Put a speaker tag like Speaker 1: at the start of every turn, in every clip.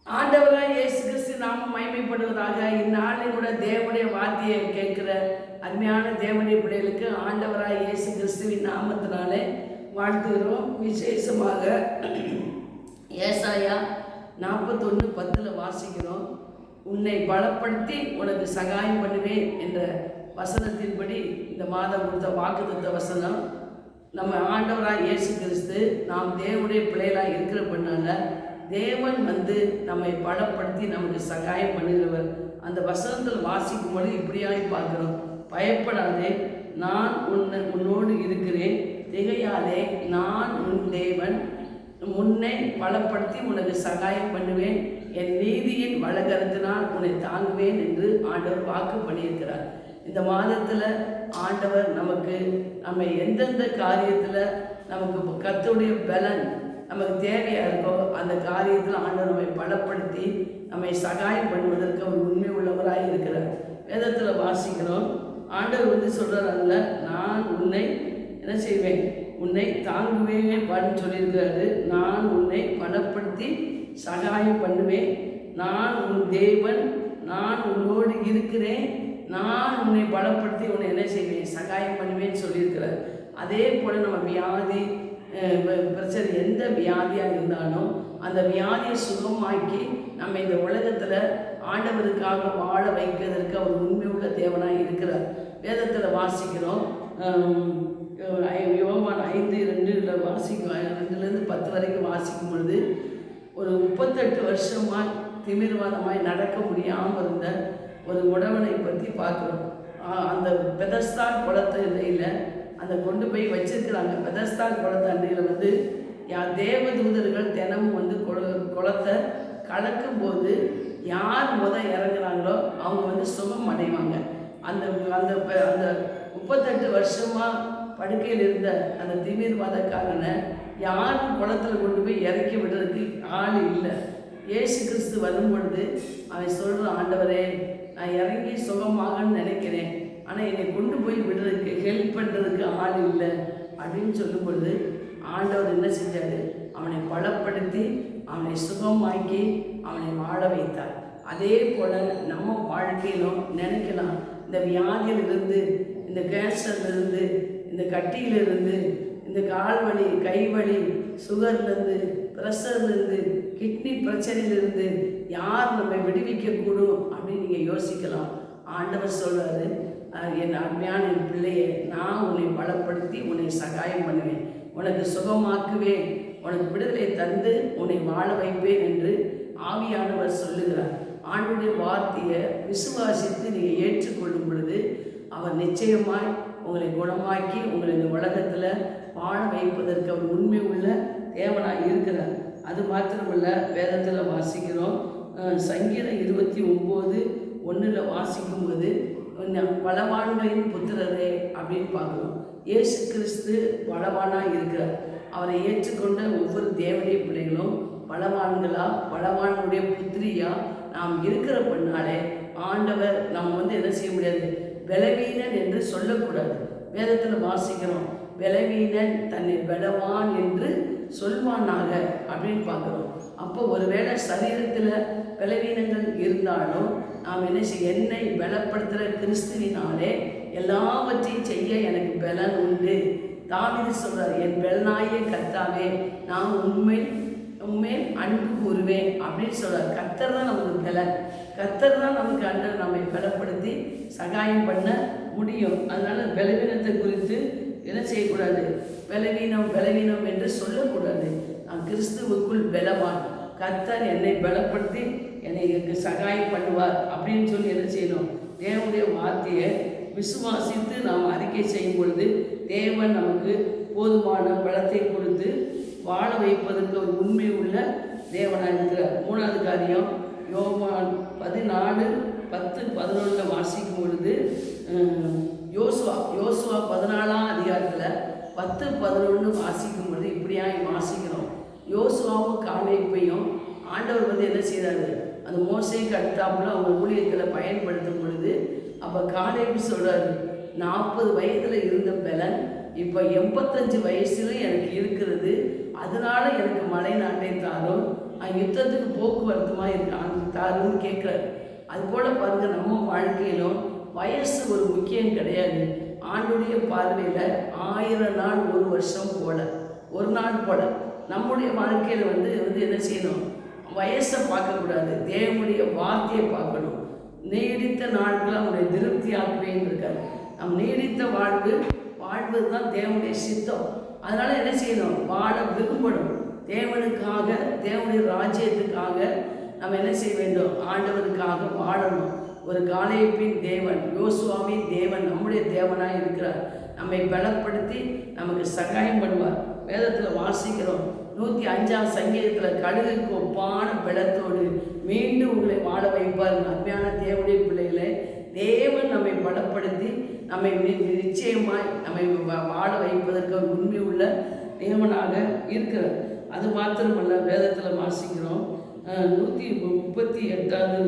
Speaker 1: ஆண்டவராக இயேசு கிறிஸ்து நாம மகிமைப்படுவதாக. இந்நாளில் கூட தேவனுடைய வார்த்தையை கேட்கிற அருமையான தேவனுடைய பிள்ளைகளுக்கு ஆண்டவராக இயேசு கிறிஸ்துவின் நாமத்தினாலே வாழ்த்துகிறோம். விசேஷமாக ஏசாயா 41:10 வாசிக்கிறோம். உன்னை பலப்படுத்தி உனக்கு சகாயம் பண்ணுவேன் என்ற வசனத்தின்படி இந்த மாதம் கொடுத்த வாக்குத்தத்த வசனம். நம்ம ஆண்டவராக இயேசு கிறிஸ்து நாம் தேவனுடைய பிள்ளைகளாக இருக்கிற பண்ணால தேவன் நம்மை பலப்படுத்தி நமக்கு சகாயம் பண்ணுகிறவர். அந்த வசனத்தில் வாசிக்கும் பொழுது இப்படியாய் பார்க்கிறோம். பயப்படாதே, நான் உன்னோடு இருக்கிறேன், திகையாதே, நான் உன் தேவன், உன்னை பலப்படுத்தி உனக்கு சகாயம் பண்ணுவேன், என் நீதியின் வலகரத்தினால் உன்னை தாங்குவேன் என்று ஆண்டவர் வாக்கு பண்ணியிருக்கிறார். இந்த மாதத்தில் ஆண்டவர் நம்ம எந்தெந்த காரியத்தில் நமக்கு கர்த்தருடைய பலன் நமக்கு தேவையாக இருக்கோ அந்த காரியத்தில் ஆண்டவர் நம்மை பலப்படுத்தி நம்மை சகாயம் பண்ணுவதற்கு அவர் உண்மை உள்ளவராக இருக்கிறார். வேதத்தில் வாசிக்கிறோம். ஆண்டவர் சொல்கிறார்ல, நான் உன்னை என்ன செய்வேன், உன்னை தாங்குவேன் பண்ணு சொல்லியிருக்கிறாரு. நான் உன்னை பலப்படுத்தி சகாயம் பண்ணுவேன், நான் உன் தேவன், நான் உன்னோடு இருக்கிறேன், நான் உன்னை பலப்படுத்தி உன்னை என்ன செய்வேன், சகாயம் பண்ணுவேன்னு சொல்லியிருக்கிறார். அதே போல் நம்ம வியாதி பிரச்சனை எந்த வியாதியாக இருந்தாலும் அந்த வியாதியை சுகமாக்கி நம்ம இந்த உலகத்தில் ஆண்டவருக்காக வாழ வைக்கிறதற்கு அவர் உண்மை உள்ள தேவனாக இருக்கிறார். வேதத்தில் வாசிக்கிறோம். யோவான் 5:2 வாசிக்கும், 2-10 வரைக்கும் வாசிக்கும் பொழுது ஒரு 38 வருஷமாக திமிர்வாதமாய் நடக்க முடியாமல் இருந்த ஒரு உடவனை பற்றி பார்க்குறோம். அந்த பெதஸ்தா குளத்தை இல்லையில் அந்த கொண்டு போய் வச்சிருக்கிறாங்க. பெதஸ்தா குளத்தை அன்றையில் தேவதூதர்கள் தினமும் குளத்தை கலக்கும்போது யார் இறங்குறாங்களோ அவங்க சுகம் அடைவாங்க. அந்த அந்த அந்த 38 வருஷமாக படுக்கையில் இருந்த அந்த திமிர்வாதக்காரனை யாரும் குளத்தில் கொண்டு போய் இறக்கி விடுறதுக்கு ஆள் இல்லை. இயேசு கிறிஸ்து வரும்பொழுது அவன் சொல்கிறான், ஆண்டவரே, நான் இறங்கி சுகமாகன்னு நினைக்கிறேன், ஆனால் என்னை கொண்டு போய் விடுறதுக்கு ஹெல்ப் பண்ணுறதுக்கு ஆள் இல்லை அப்படின்னு சொல்லும் பொழுது ஆண்டவர் என்ன செஞ்சார், அவனை பலப்படுத்தி அவனை சுகமாக்கி அவனை வாழ வைத்தார். அதே போல் நம்ம வாழ்க்கையிலும் நினைக்கலாம், இந்த வியாதியிலிருந்து, இந்த கேன்சர்லேருந்து, இந்த கட்டியிலிருந்து, இந்த கால் வலி, கை வலி, சுகர்லேருந்து, ப்ரெஷர்லேருந்து, கிட்னி பிரச்சனையிலிருந்து யார் நம்மை விடுவிக்கக்கூடும் அப்படின்னு நீங்கள் யோசிக்கலாம். ஆண்டவர் சொல்கிறாரு, என் அருமையான என் பிள்ளையை, நான் உன்னை பலப்படுத்தி உன்னை சகாயம் பண்ணுவேன், உனக்கு சுகமாக்குவேன், உனக்கு விடுதலை தந்து உன்னை வாழ வைப்பேன் என்று ஆவியானவர் சொல்லுகிறார். ஆண்டுடைய வார்த்தையை விசுவாசித்து நீங்கள் ஏற்றுக்கொள்ளும் பொழுது அவர் நிச்சயமாய் உங்களை குணமாக்கி உங்களை இந்த உலகத்தில் வாழ வைப்பதற்கு அவர் உண்மை உள்ள தேவனாக இருக்கிறார். அது மாத்திரமல்ல, வேதத்தில் வாசிக்கிறோம். சங்கீதம் 29:1 வாசிக்கும்போது பலவான்களின் புத்திரரே அப்படின்னு பார்க்குறோம். இயேசு கிறிஸ்து பலவானாக இருக்கிறார். அவரை ஏற்றுக்கொண்ட ஒவ்வொரு தேவனுடைய பிள்ளைகளும் பலவான்களா, பலவானுடைய புத்திரியா நாம் இருக்கிற பண்ணாலே ஆண்டவர் நம்ம என்ன செய்ய முடியாது, பலவீனன் என்று சொல்லக்கூடாது. வேதத்தில் வாசிக்கிறோம், பலவீனன் தன்னை பலவான் என்று சொல்வானாக அப்படின்னு பார்க்குறோம். அப்போ ஒருவேளை சரீரத்தில் பலவீனங்கள் இருந்தாலும் நாம் என்ன செய்ய, என்னை பலப்படுத்துகிற கிறிஸ்துவினாலே எல்லாவற்றையும் செய்ய எனக்கு பலன் உண்டு. தாவீது சொல்கிறார், என் பலனாகிய கர்த்தாவே, நான் உண்மை அன்பு கூறுவேன் அப்படின்னு சொல்கிறார். கர்த்தர் தான் நமக்கு பலன், கர்த்தர் தான் நமக்கு அன்று நம்மை பலப்படுத்தி சகாயம் பண்ண முடியும். அதனால் பலவீனத்தை குறித்து என்ன செய்யக்கூடாது, பலவீனம் என்று சொல்லக்கூடாது. நான் கிறிஸ்துவுக்குள் பலவான், கர்த்தர் என்னை பலப்படுத்தி என்னை சகாயம் பண்ணுவார் அப்படின்னு சொல்லி என்ன செய்யணும், தேவனுடைய வார்த்தையை விசுவாசித்து நாம் அறிக்கை செய்யும் பொழுது தேவன் நமக்கு போதுமான பலத்தை கொடுத்து வாழ வைப்பதற்கு ஒரு உண்மை உள்ள தேவனாக இருக்கிறார். 3வது காரியம், யோவான் 14:10-11 வாசிக்கும் பொழுது யோசுவா 14ஆம் அதிகாரத்தில் 10-11 வாசிக்கும் பொழுது இப்படியாக வாசிக்கிறோம். யோசுவாவும் காலேபையும் ஆண்டவர் என்ன செய்கிறாரு, அந்த மோசேக்கு அடுத்தாப்புல அவங்க ஊழியத்தில் பயன்படுத்தும் பொழுது அப்போ காலேபு சொல்கிறாரு, 40 வயதில் இருந்த பலன் இப்போ 85 வயசுல எனக்கு இருக்கிறது, அதனால எனக்கு மலை நாட்டை தாரும், யுத்தத்துக்கு போக்குவரத்துமாக இருக்கு தாருன்னு கேட்குறாரு. அதுபோல் பாருங்க, நம்ம வாழ்க்கையிலும் வயசு ஒரு முக்கியம் கிடையாது. ஆண்டுடைய பார்வையில் 1000 நாள் 1 வருஷம் போல, ஒரு நாள் போல. நம்முடைய வாழ்க்கையில் வந்து என்ன செய்யணும்? வயசை பார்க்கக்கூடாது, தேவனுடைய வார்த்தையை பார்க்கணும். நீடித்த நாட்கள் அவனுடைய திருப்தி ஆக்குவேன்னு இருக்காரு. நம் நீடித்த வாழ்வது தான் தேவனுடைய சித்தம். அதனால் என்ன செய்யணும்? வாழ விரும்பணும். தேவனுக்காக, தேவனுடைய ராஜ்யத்துக்காக நம்ம என்ன செய்ய வேண்டும்? ஆண்டவருக்காக வாழணும். ஒரு காலேப்பின் தேவன், யோசுவாவின் தேவன் நம்முடைய தேவனாக இருக்கிறார். நம்மை பலப்படுத்தி நமக்கு சகாயம் பண்ணுவார். வேதத்தில் வாசிக்கிறோம், 105ஆம் சங்கீதத்தில் கழுகுக்கு ஒப்பான பலத்தோடு மீண்டும் உங்களை வாழ வைப்பார். அருமையான தேவனுடைய பிள்ளைகளை, தேவன் நம்மை பலப்படுத்தி நம்மை நிச்சயமாய் நம்மை வாழ வைப்பதற்கு உண்மை உள்ள தேவனாக இருக்கிறார். அது மாத்திரமல்ல, வேதத்தில் வாசிக்கிறோம் 138ஆவது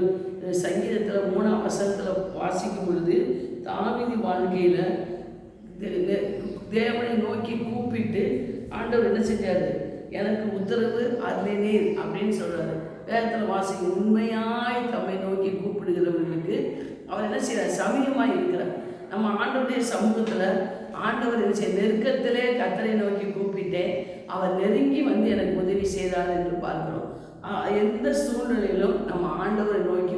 Speaker 1: சங்கீதத்தில் 3ஆம் வசனத்தில் வாசிக்கும் பொழுது, தாவீது வாழ்க்கையில் தேவனை நோக்கி கூப்பிட்டு ஆண்டவர் என்ன செஞ்சார்? எனக்கு உத்தரவு அருளினீர் அப்படின்னு சொல்கிறாரு. வேதத்தில் வாசிக்கும், உண்மையாய் தம்மை நோக்கி கூப்பிடுகிறவர்களுக்கு அவர் என்ன செய்கிறார்? சமீபமாக இருக்கிறார். நம்ம ஆண்டவருடைய சமூகத்தில் ஆண்டவர் என்ன செய்ய, நெருக்கத்திலே கர்த்தரை நோக்கி கூப்பிட்டேன், அவர் நெருங்கி வந்து எனக்கு உதவி செய்தார் என்று பார்க்கிறோம். எந்த சூழ்நிலையிலும் நம்ம ஆண்டவரை நோக்கி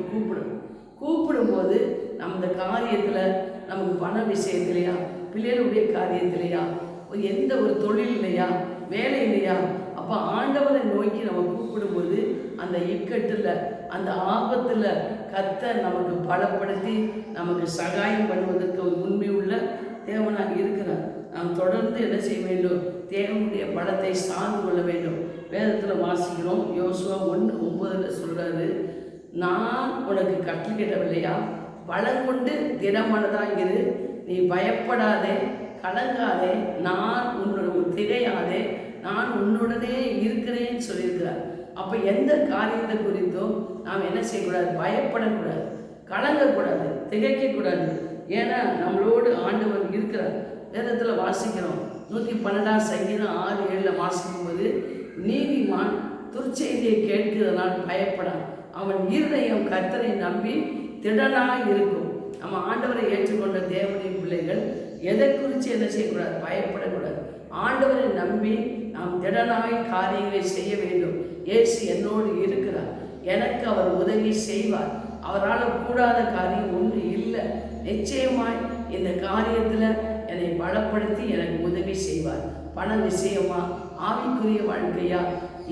Speaker 1: கூப்பிடும்போது நம்ம காரியத்தில், நமக்கு பண விஷயத்திலையா, பிள்ளைகளுடைய காரியத்திலையா, எந்த ஒரு தொழில் இல்லையா, வேலை இல்லையா, அப்போ ஆண்டவரை நோக்கி நம்ம கூப்பிடும்போது அந்த இக்கட்டில், அந்த ஆபத்தில் கர்த்தர் நமக்கு பலப்படுத்தி நமக்கு சகாயம் பண்ணுவதற்கு ஒரு உண்மை உள்ள தேவனாக இருக்கிறார். நாம் தொடர்ந்து என்ன செய்ய வேண்டும்? தேவனுடைய பலத்தை சார்ந்து கொள்ள வேண்டும். வேதத்தில் வாசிக்கிறோம், யோசுவா 1:9 சொல்கிறாரு, நான் உனக்கு கட்டளையிடவில்லையா? பலம் கொண்டு திடமனதாக இரு, நீ பயப்படாதே, கலங்காதே, நான் திகையாதே, நான் உன்னுடனே இருக்கிறேன்னு சொல்லியிருக்கிறார். அப்போ எந்த காரியத்தை குறித்தும் நாம் என்ன செய்யக்கூடாது? பயப்படக்கூடாது, கலங்கக்கூடாது, திகைக்கக்கூடாது. ஏன்னா நம்மளோடு ஆண்டவர் இருக்கிறார். வேதத்தில் வாசிக்கிறோம், 112ஆம் சங்கீதம் 6-7 வாசிக்கும்போது, நீதிமான் துர்ச்செய்தியை கேட்கிறதுனால் பயப்படான், அவன் இருதயம் கர்த்தரை நம்பி திடனாக இருக்கும். நம்ம ஆண்டவரை ஏற்றுக்கொண்ட தேவனுடைய பிள்ளைகள் எதை குறித்து என்ன செய்யக்கூடாது? பயப்படக்கூடாது. ஆண்டவரை நம்பி நாம் திடனாய் காரியங்களை செய்ய வேண்டும். இயேசு என்னோடு இருக்கிறார், எனக்கு அவர் உதவி செய்வார், அவரால் கூடாத காரியம் ஒன்று இல்லை. நிச்சயமாய் இந்த காரியத்தில் என்னை பலப்படுத்தி எனக்கு உதவி செய்வார். பண விஷயமா, ஆவிக்குரிய வாழ்க்கையா,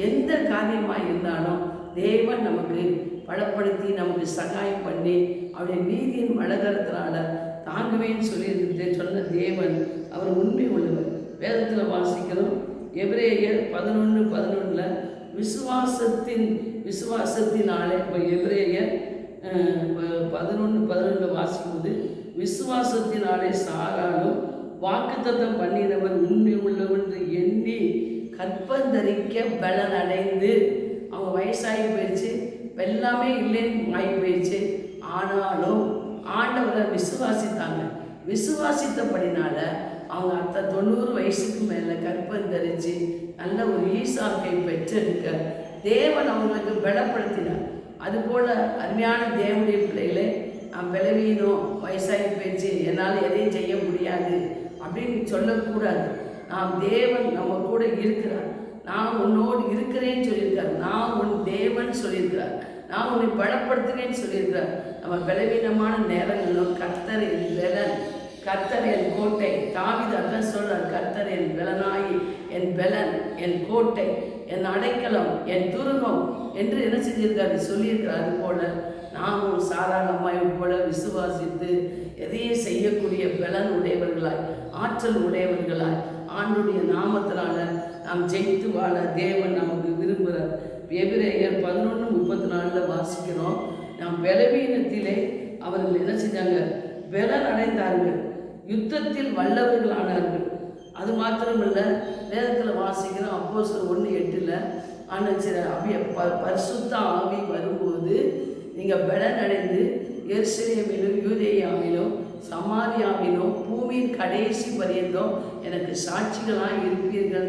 Speaker 1: எந்த காரியமாக இருந்தாலும் தேவன் நமக்கு பலப்படுத்தி நமக்கு சகாயம் பண்ணி அவருடைய நீதியின் வளகரத்தினால தாங்குவேன்னு சொல்லி சொன்ன தேவன் அவர் உண்மை உள்ளவர். வேதத்தில் வாசிக்கிறோம், எபிரேயர் 11:11 விசுவாசத்தினாலே, இப்போ எபிரேயர் 11:11 வாசிக்கும்போது, விசுவாசத்தினாலே சாராலும் வாக்குத்தத்தம் பண்ணினவர் உண்மை உள்ளவர் என்று எண்ணி கற்பந்தரிக்க பலன் அடைந்து, அவங்க வயசாகி போயிடுச்சு, எல்லாமே இல்லைன்னு ஆகி போயிடுச்சு, ஆனாலும் ஆண்டவரை விசுவாசித்தாங்க. விசுவாசித்தபடினால அவங்க 90 வயசுக்கு மேலே கற்பந்தரித்து நல்ல ஒரு ஈசாக்கை பெற்றெடுக்க தேவன் அவங்களுக்கு பலப்படுத்தினார். அதுபோல் அருமையான தேவனுடைய பிள்ளைகளே, நான் பலவீனம், வயசாகி போயிடுச்சு, என்னால் எதையும் செய்ய முடியாது அப்படின்னு சொல்லக்கூடாது. நாம் தேவன் நம்ம கூட இருக்கிறார், நான் உன்னோடு இருக்கிறேன்னு சொல்லியிருக்கார், நான் உன் தேவன் சொல்லியிருக்கிறார், நான் உன்னை பலப்படுத்துகிறேன்னு சொல்லியிருக்கிறார். நம்ம பலவீனமான நேரங்களிலும் கர்த்தர் என் பலன், கர்த்தர் என் கோட்டை. தாவீது அதான் சொல்றார், கர்த்தர் என் பலனாயி, என் பலன், என் கோட்டை, என் அடைக்கலம், என் துருகம் என்று என்ன செஞ்சிருக்காரு? சொல்லியிருக்கிறார். அது போல நாமும் சாதாரணமாய் போல விசுவாசித்து எதையும் செய்யக்கூடிய பலன் உடையவர்களாய், ஆற்றல் உடையவர்களாய், ஆண்டுடைய நாமத்தினால நாம் ஜெயித்து வாழ தேவன் நமக்கு விரும்புகிறார். எபிரேயர் 11:34 வாசிக்கிறோம், நாம் பலவீனத்திலே அவர்கள் என்ன செஞ்சாங்க? பலன் அடைந்தார்கள், யுத்தத்தில் வல்லவர்களானார்கள். அது மாத்திரமல்ல, வேதத்தில் வாசிக்கிறோம், அப்போஸ்தலர் 1:8 பரிசுத்த ஆவி வரும்போது நீங்கள் பலன் அடைந்து எருசலேமிலும் யூதேயாவிலும் சமாரியாவிலும் பூமியின் கடைசி பரியந்தம் எனக்கு சாட்சிகளாக இருப்பீர்கள்.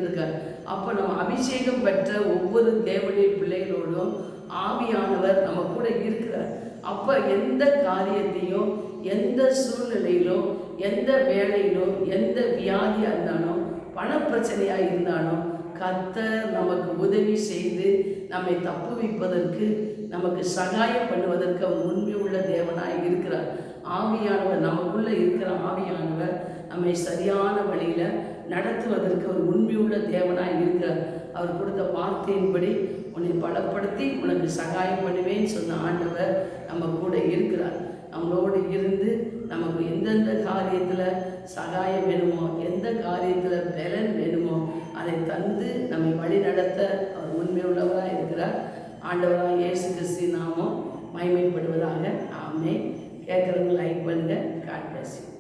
Speaker 1: அப்போ நம்ம அபிஷேகம் பெற்ற ஒவ்வொரு தேவனுடைய பிள்ளைகளோடும் ஆவியானவர் நம்ம கூட இருக்கிறார். அப்போ எந்த காரியத்தையும், எந்த சூழ்நிலையிலும், எந்த வேலையிலும், எந்த வியாதியாக இருந்தாலும், பணப்பிரச்சனையாக இருந்தாலும் கர்த்தர் நமக்கு உதவி செய்து நம்மை தப்புவிப்பதற்கு, நமக்கு சகாயம் பண்ணுவதற்கு அவர் உண்மை உள்ள தேவனாய் இருக்கிறார். ஆவியானவர் நமக்குள்ளே இருக்கிற ஆவியானவர் நம்மை சரியான வழியில் நடத்துவதற்கு அவர் உண்மையுள்ள தேவனாய் இருக்கிறார். அவர் கொடுத்த வார்த்தையின்படி உன்னை பலப்படுத்தி உனக்கு சகாயம் பண்ணுவேன்னு சொன்ன ஆண்டவர் நம்ம கூட இருக்கிறார். நம்மளோடு இருந்து நமக்கு எந்தெந்த காரியத்தில் சகாயம் வேணுமோ, எந்த காரியத்தில் பலன் வேணுமோ அதை தந்து நம்மை வழி நடத்த அவர் உண்மையுள்ளவராக இருக்கிறார். ஆண்டவராக இயேசு கிறிஸ்து நாமம் மகிமைப்படுவதாக. ஆமென். கேட்குறவங்க லைக் பண்ணுங்கள். God bless you.